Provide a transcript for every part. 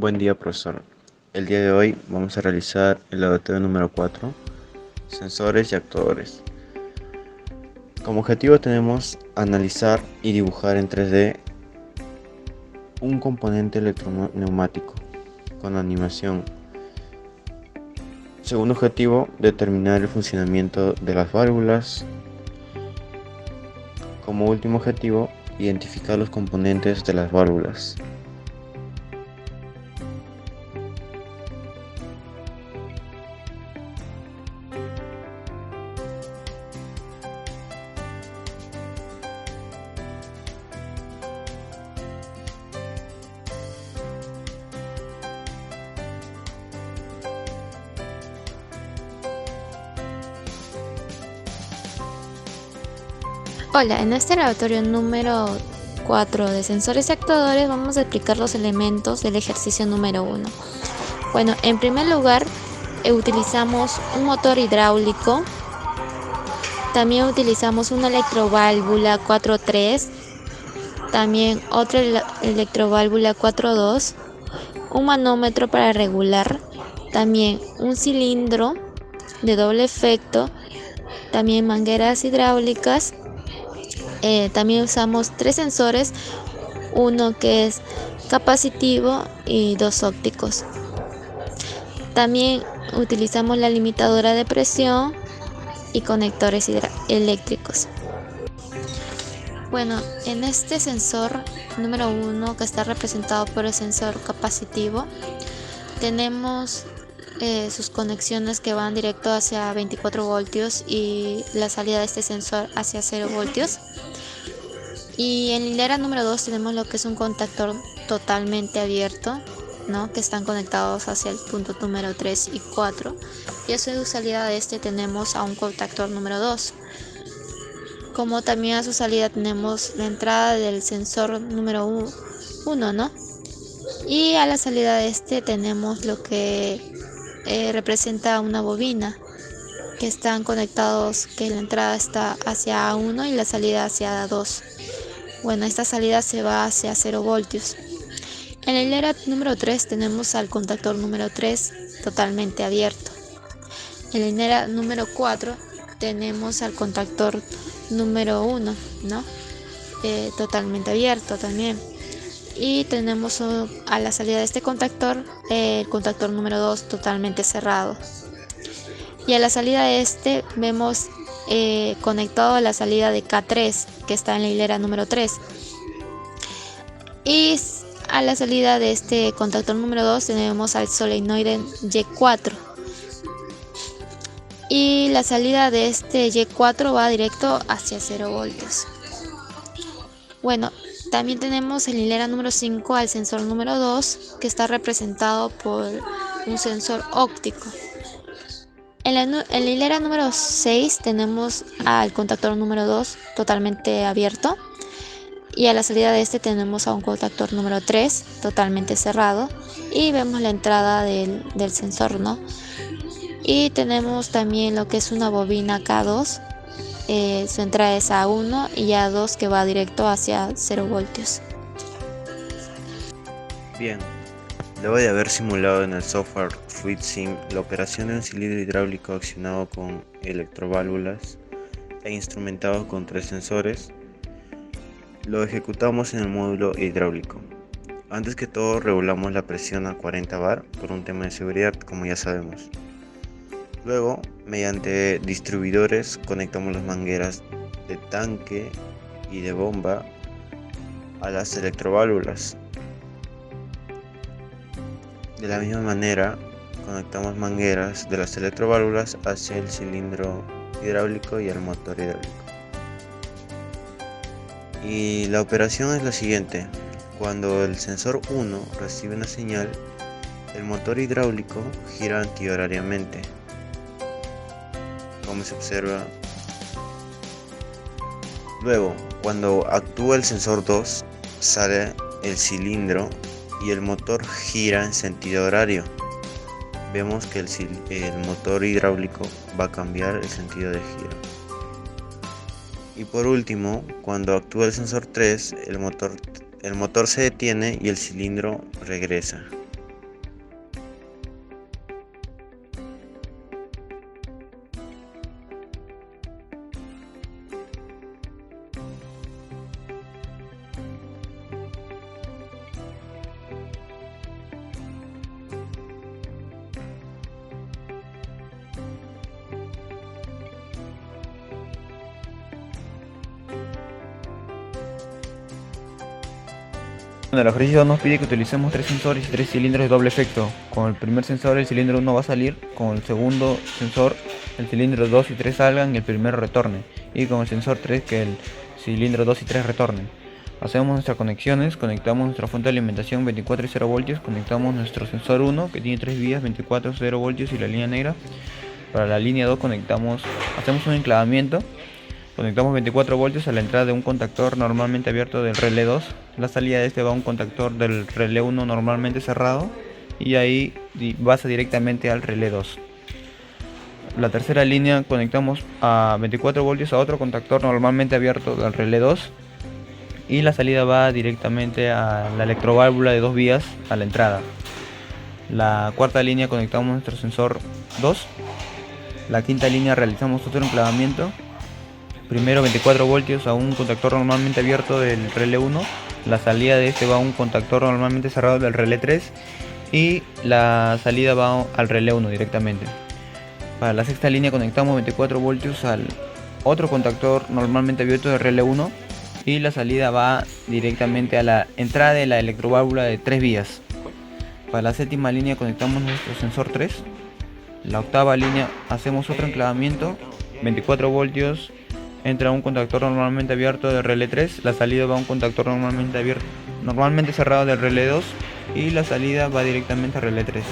Buen día, profesor. El día de hoy vamos a realizar el laboratorio número 4, sensores y actuadores. Como objetivo tenemos analizar y dibujar en 3D un componente electroneumático con animación. Segundo objetivo, determinar el funcionamiento de las válvulas. Como último objetivo, identificar los componentes de las válvulas. Hola, en este laboratorio número 4 de sensores y actuadores vamos a explicar los elementos del ejercicio número 1. Bueno, en primer lugar utilizamos un motor hidráulico, también utilizamos una electroválvula 4.3, también otra electroválvula 4.2, un manómetro para regular, también un cilindro de doble efecto, también mangueras hidráulicas. También usamos 3 sensores, uno que es capacitivo y 2 ópticos. También utilizamos la limitadora de presión y conectores eléctricos. Bueno, en este sensor número 1, que está representado por el sensor capacitivo, tenemos sus conexiones que van directo hacia 24 voltios y la salida de este sensor hacia 0 voltios. Y en la hilera número 2 tenemos lo que es un contactor totalmente abierto, ¿no? Que están conectados hacia el punto número 3 y 4. Y a su salida de este tenemos a un contactor número 2. Como también a su salida tenemos la entrada del sensor número 1, ¿no? Y a la salida de este tenemos lo que representa una bobina, que están conectados, que la entrada está hacia A1 y la salida hacia A2. Bueno, esta salida se va hacia 0 voltios. En la hilera número 3 tenemos al contactor número 3 totalmente abierto. En la hilera número 4 tenemos al contactor número 1, ¿no? Totalmente abierto también. Y tenemos a la salida de este contactor el contactor número 2 totalmente cerrado. Y a la salida de este vemos conectado a la salida de K3, que está en la hilera número 3. Y a la salida de este contactor número 2 tenemos al solenoide Y4. Y la salida de este Y4 va directo hacia 0 voltios. Bueno, también tenemos en la hilera número 5 al sensor número 2, que está representado por un sensor óptico. En la hilera número 6 tenemos al contactor número 2 totalmente abierto. Y a la salida de este tenemos a un contactor número 3 totalmente cerrado. Y vemos la entrada del sensor, ¿no? Y tenemos también lo que es una bobina K2. Su entrada es A1 y A2, que va directo hacia 0 voltios. Bien, luego de haber simulado en el software FluidSim la operación de un cilindro hidráulico accionado con electroválvulas e instrumentado con 3 sensores, lo ejecutamos en el módulo hidráulico. Antes que todo regulamos la presión a 40 bar por un tema de seguridad, como ya sabemos. Luego, mediante distribuidores, conectamos las mangueras de tanque y de bomba a las electroválvulas. De la misma manera, conectamos mangueras de las electroválvulas hacia el cilindro hidráulico y el motor hidráulico. Y la operación es la siguiente: cuando el sensor 1 recibe una señal, el motor hidráulico gira antihorariamente, como se observa. Luego, cuando actúa el sensor 2, sale el cilindro y el motor gira en sentido horario. Vemos que el motor hidráulico va a cambiar el sentido de giro. Y por último, cuando actúa el sensor 3, el motor se detiene y el cilindro regresa. Bueno, el ejercicio nos pide que utilicemos 3 sensores y 3 cilindros de doble efecto. Con el primer sensor el cilindro 1 va a salir, con el segundo sensor el cilindro 2 y 3 salgan y el primero retorne, y con el sensor 3 que el cilindro 2 y 3 retornen. Hacemos nuestras conexiones, conectamos nuestra fuente de alimentación 24 y 0 voltios, conectamos nuestro sensor 1 que tiene 3 vías 24 0 voltios y la línea negra. Para la línea 2 hacemos un enclavamiento, conectamos 24 voltios a la entrada de un contactor normalmente abierto del relé 2, la salida de este va a un contactor del relé 1 normalmente cerrado y ahí pasa directamente al relé 2. La tercera línea conectamos a 24 voltios a otro contactor normalmente abierto del relé 2 y la salida va directamente a la electroválvula de 2 vías a la entrada. La cuarta línea conectamos nuestro sensor 2. La quinta línea realizamos otro enclavamiento. Primero 24 voltios a un contactor normalmente abierto del relé 1. La salida de este va a un contactor normalmente cerrado del relé 3 y la salida va al relé 1 directamente. Para la sexta línea conectamos 24 voltios al otro contactor normalmente abierto del relé 1 y la salida va directamente a la entrada de la electroválvula de 3 vías. Para la séptima línea conectamos nuestro sensor 3. La octava línea hacemos otro enclavamiento, 24 voltios, entra un contactor normalmente abierto del relé 3, la salida va a un contactor normalmente cerrado del relé 2 y la salida va directamente al relé 3.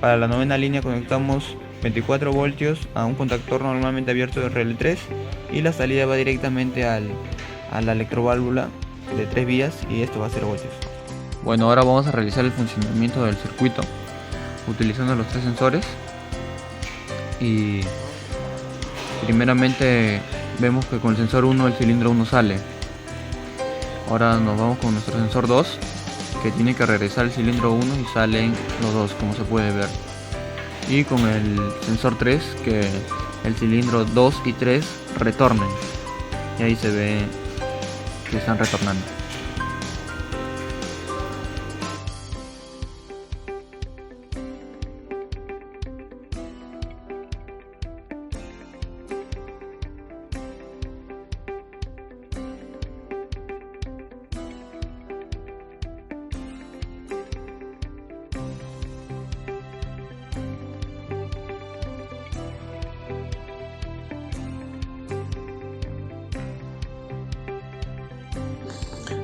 Para la novena línea conectamos 24 voltios a un contactor normalmente abierto del relé 3 y la salida va directamente a la electroválvula de 3 vías y esto va a 0 voltios. Bueno, ahora vamos a realizar el funcionamiento del circuito utilizando los 3 sensores y primeramente vemos que con el sensor 1 el cilindro 1 sale. Ahora nos vamos con nuestro sensor 2 que tiene que regresar el cilindro 1 y salen los dos como se puede ver. Y con el sensor 3 que el cilindro 2 y 3 retornen y ahí se ve que están retornando.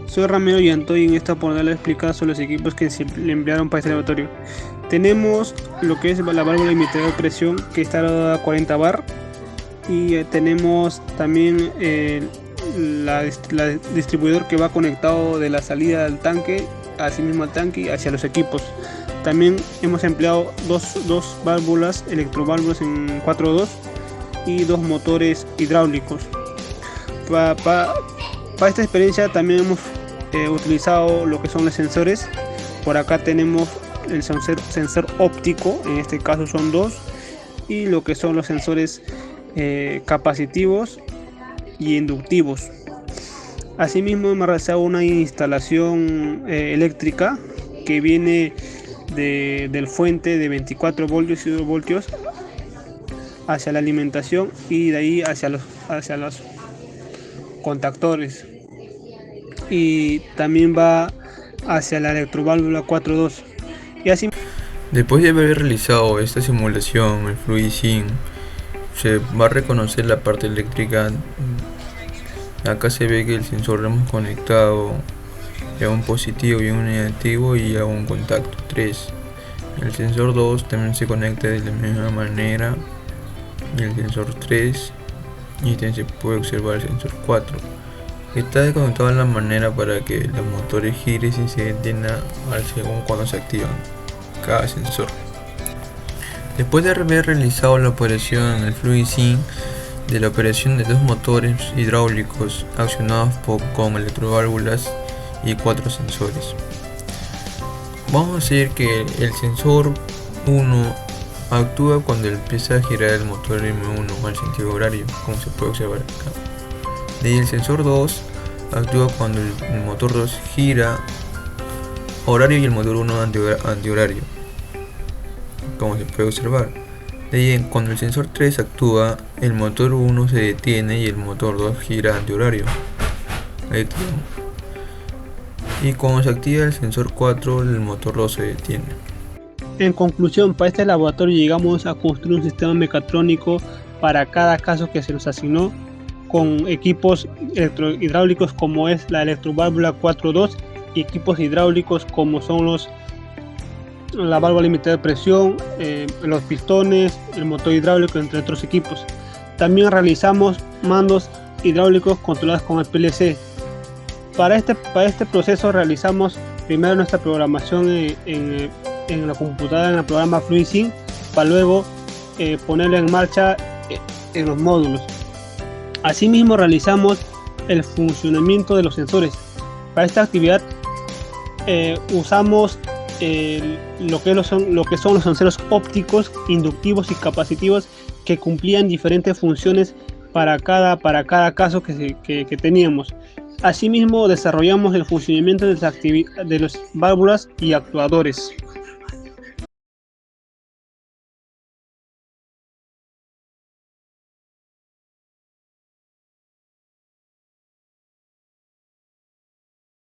Soy Ramiro y Antoy en esta oportunidad explicar sobre los equipos que se le emplearon para este laboratorio. Tenemos lo que es la válvula limitadora de presión que está dada a 40 bar y tenemos también la distribuidor que va conectado de la salida del tanque, así mismo al tanque y hacia los equipos. También hemos empleado dos válvulas, electroválvulas en 4.2 y 2 motores hidráulicos. Para esta experiencia también hemos utilizado lo que son los sensores. Por acá tenemos el sensor óptico, en este caso son 2, y lo que son los sensores capacitivos y inductivos. Asimismo hemos realizado una instalación eléctrica que viene del fuente de 24 voltios y 2 voltios hacia la alimentación y de ahí hacia los contactores, y también va hacia la electroválvula 4.2 y así. Después de haber realizado esta simulación, el FluiSync se va a reconocer la parte eléctrica. Acá se ve que el sensor lo hemos conectado a un positivo y un negativo y a un contacto 3. El sensor 2 también se conecta de la misma manera y el sensor 3, y también se puede observar el sensor 4. Está desconectado de la manera para que los motores giren y se detengan según cuando se activan cada sensor. Después de haber realizado la operación en el FluiSync de la operación de 2 motores hidráulicos accionados con electroválvulas y 4 sensores, vamos a decir que el sensor 1 actúa cuando empieza a girar el motor M1 al sentido horario, como se puede observar acá. De ahí el sensor 2 actúa cuando el motor 2 gira horario y el motor 1 antihorario, como se puede observar. De ahí cuando el sensor 3 actúa, el motor 1 se detiene y el motor 2 gira antihorario. Ahí tenemos. Y cuando se activa el sensor 4, el motor 2 se detiene. En conclusión, para este laboratorio llegamos a construir un sistema mecatrónico para cada caso que se nos asignó, con equipos electrohidráulicos como es la electroválvula 4.2 y equipos hidráulicos como son la válvula limitada de presión, los pistones, el motor hidráulico, entre otros equipos. También realizamos mandos hidráulicos controlados con el PLC. Para este proceso realizamos primero nuestra programación en la computadora, en el programa FluidSync, para luego ponerlo en marcha en los módulos. Asimismo realizamos el funcionamiento de los sensores. Para esta actividad usamos lo que son los sensores ópticos, inductivos y capacitivos, que cumplían diferentes funciones para cada caso que teníamos. Asimismo desarrollamos el funcionamiento de las válvulas y actuadores.